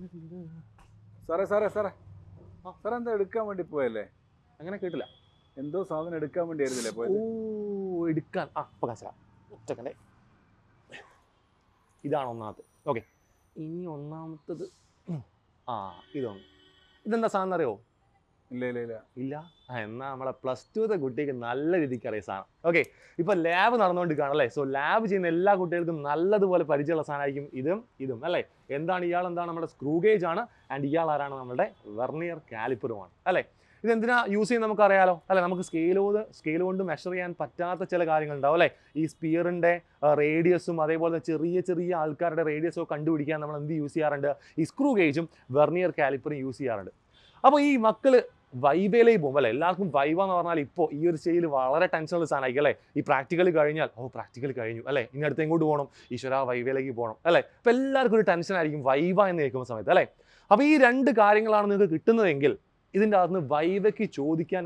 സാറേ സാറേ സാറേ സാറേ എന്താ എടുക്കാൻ വേണ്ടി പോയല്ലേ? അങ്ങനെ കേട്ടില്ല. എന്തോ സാധനം എടുക്കാൻ വേണ്ടി ആയിരുന്നില്ലേ പോയത്? ഓ എടുക്കാൻ ഇപ്പൊ കാശാ ഒറ്റക്കണ്ടേ. ഇതാണ് ഒന്നാമത്തെ. ഓക്കെ, ഇനി ഒന്നാമത്തത് ഇതൊന്ന്. ഇതെന്താ സാധനം അറിയോ? ഇല്ല ഇല്ല ഇല്ല ഇല്ല. എന്നാൽ നമ്മളെ +2 കുട്ടിക്ക് നല്ല രീതിക്ക് അറിയാം സാധനം. ഓക്കെ, ഇപ്പൊ ലാബ് നടന്നുകൊണ്ടിരിക്കുകയാണ് അല്ലേ. സോ ലാബ് ചെയ്യുന്ന എല്ലാ കുട്ടികൾക്കും നല്ലതുപോലെ പരിചയമുള്ള സാധനമായിരിക്കും ഇതും അല്ലേ. എന്താണ് ഇയാൾ? എന്താണ് നമ്മുടെ സ്ക്രൂ ഗേജ് ആണ്. ആൻഡ് ഇയാൾ ആരാണ്? നമ്മുടെ വെർനിയർ കാലിപ്പറുമാണ് അല്ലേ. ഇതെന്തിനാ യൂസ് ചെയ്യുന്നത് നമുക്കറിയാലോ അല്ലെ. നമുക്ക് സ്കെയിൽ കൊണ്ട് മെഷർ ചെയ്യാൻ പറ്റാത്ത ചില കാര്യങ്ങളുണ്ടാവും അല്ലേ. ഈ സ്പിയറിൻ്റെ റേഡിയസും അതേപോലെ ചെറിയ ചെറിയ ആൾക്കാരുടെ റേഡിയസോ കണ്ടുപിടിക്കാൻ നമ്മൾ എന്ത് യൂസ് ചെയ്യാറുണ്ട്? ഈ സ്ക്രൂ ഗേജും വെർനിയർ കാലിപ്പറും യൂസ് ചെയ്യാറുണ്ട്. അപ്പോൾ ഈ മക്കൾ വൈവയിലേക്ക് പോകും അല്ലേ. എല്ലാവർക്കും വൈവ എന്ന് പറഞ്ഞാൽ ഇപ്പോൾ ഈ ഒരു സ്റ്റേജിൽ വളരെ ടെൻഷനുള്ള സാധനമായിരിക്കും അല്ലേ. ഈ പ്രാക്ടിക്കൽ കഴിഞ്ഞാൽ പ്രാക്ടിക്കൽ കഴിഞ്ഞു അല്ലേ, ഇനി അടുത്ത് എങ്ങോട്ട് പോകണം? ഈശ്വര വൈവയിലേക്ക് പോകണം അല്ലേ. അപ്പോൾ എല്ലാവർക്കും ഒരു ടെൻഷനായിരിക്കും വൈവ എന്ന് കേൾക്കുന്ന സമയത്ത് അല്ലേ. അപ്പോൾ ഈ രണ്ട് കാര്യങ്ങളാണ് നിങ്ങൾക്ക് കിട്ടുന്നതെങ്കിൽ ഇതിൻ്റെ അകത്ത് വൈവയ്ക്ക് ചോദിക്കാൻ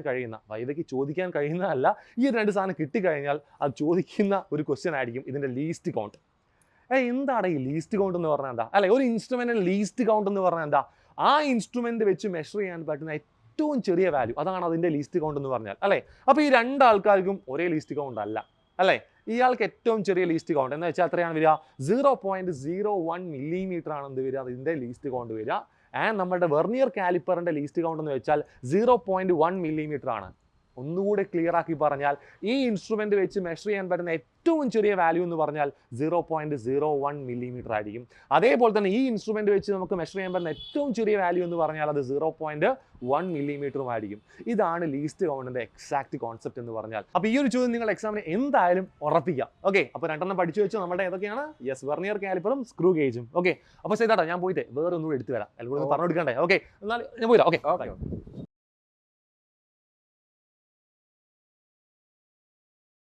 കഴിയുന്നതല്ല, ഈ രണ്ട് സാധനം കിട്ടിക്കഴിഞ്ഞാൽ അത് ചോദിക്കുന്ന ഒരു ക്വസ്റ്റ്യൻ ആയിരിക്കും ഇതിൻ്റെ ലീസ്റ്റ് കൗണ്ട്. എന്താണ് ഈ ലീസ്റ്റ് കൗണ്ട് എന്ന് പറഞ്ഞാൽ എന്താ അല്ലെ? ഒരു ഇൻസ്ട്രുമെൻറ്റിൻ്റെ ലീസ്റ്റ് കൗണ്ട് എന്ന് പറഞ്ഞാൽ എന്താ? ആ ഇൻസ്ട്രുമെൻറ്റ് വെച്ച് മെഷർ ചെയ്യാൻ പറ്റുന്ന ഏറ്റവും ചെറിയ വാല്യൂ, അതാണ് അതിൻ്റെ ലീസ്റ്റ് കൗണ്ട് എന്ന് പറഞ്ഞാൽ അല്ലേ. അപ്പോൾ ഈ രണ്ടാൾക്കാർക്കും ഒരേ ലീസ്റ്റ് കൗണ്ട് അല്ല അല്ലേ. ഇയാൾക്ക് ഏറ്റവും ചെറിയ ലീസ്റ്റ് കൗണ്ട് എന്ന് വെച്ചാൽ എത്രയാണ് വരിക? 0.01 മില്ലിമീറ്റർ ആണ് എന്ത് വരിക? അതിൻ്റെ ലീസ്റ്റ് കൗണ്ട് വരിക. ആൻഡ് നമ്മുടെ വെർനിയർ കാലിപ്പറിൻ്റെ ലീസ്റ്റ് കൗണ്ട് എന്ന് വെച്ചാൽ 0.1 മില്ലിമീറ്റർ ആണ്. ഒന്നുകൂടെ ക്ലിയർ ആക്കി പറഞ്ഞാൽ ഈ ഇൻസ്ട്രുമെൻറ്റ് വെച്ച് മെഷർ ചെയ്യാൻ പറ്റുന്ന ഏറ്റവും ചെറിയ വാല്യൂ എന്ന് പറഞ്ഞാൽ 0.01 മില്ലിമീറ്റർ ആയിരിക്കും. അതേപോലെ തന്നെ ഈ ഇൻസ്ട്രുമെൻറ്റ് വെച്ച് നമുക്ക് മെഷർ ചെയ്യാൻ പറ്റുന്ന ഏറ്റവും ചെറിയ വാല്യൂ എന്ന് പറഞ്ഞാൽ അത് 0.1 മില്ലിമീറ്ററും ആയിരിക്കും. ഇതാണ് ലീസ്റ്റ് കൗണ്ടിൻ്റെ എക്സാക്ട് കോൺസെപ്റ്റ് എന്ന് പറഞ്ഞാൽ. അപ്പോൾ ഈ ഒരു ചോദ്യം നിങ്ങൾ എക്സാമിന് എന്തായാലും ഉറപ്പിക്കാം. ഓക്കെ, അപ്പോൾ രണ്ടെണ്ണം പഠിച്ചു വെച്ചു. നമ്മുടെ ഏതൊക്കെയാണ്? യെസ്, വെർനിയർ കാലിപ്പറും സ്ക്രൂ ഗേജും. ഓക്കെ, അപ്പോൾ ചെയ്താട്ടോ ഞാൻ പോയിട്ട് വേറെ ഒന്നുകൂടി എടുത്തു വരാം. എല്ലാവരും പറഞ്ഞു കൊടുക്കണ്ടേ? ഓക്കെ, എന്നാൽ ഞാൻ പോയില്ല. ഓക്കെ.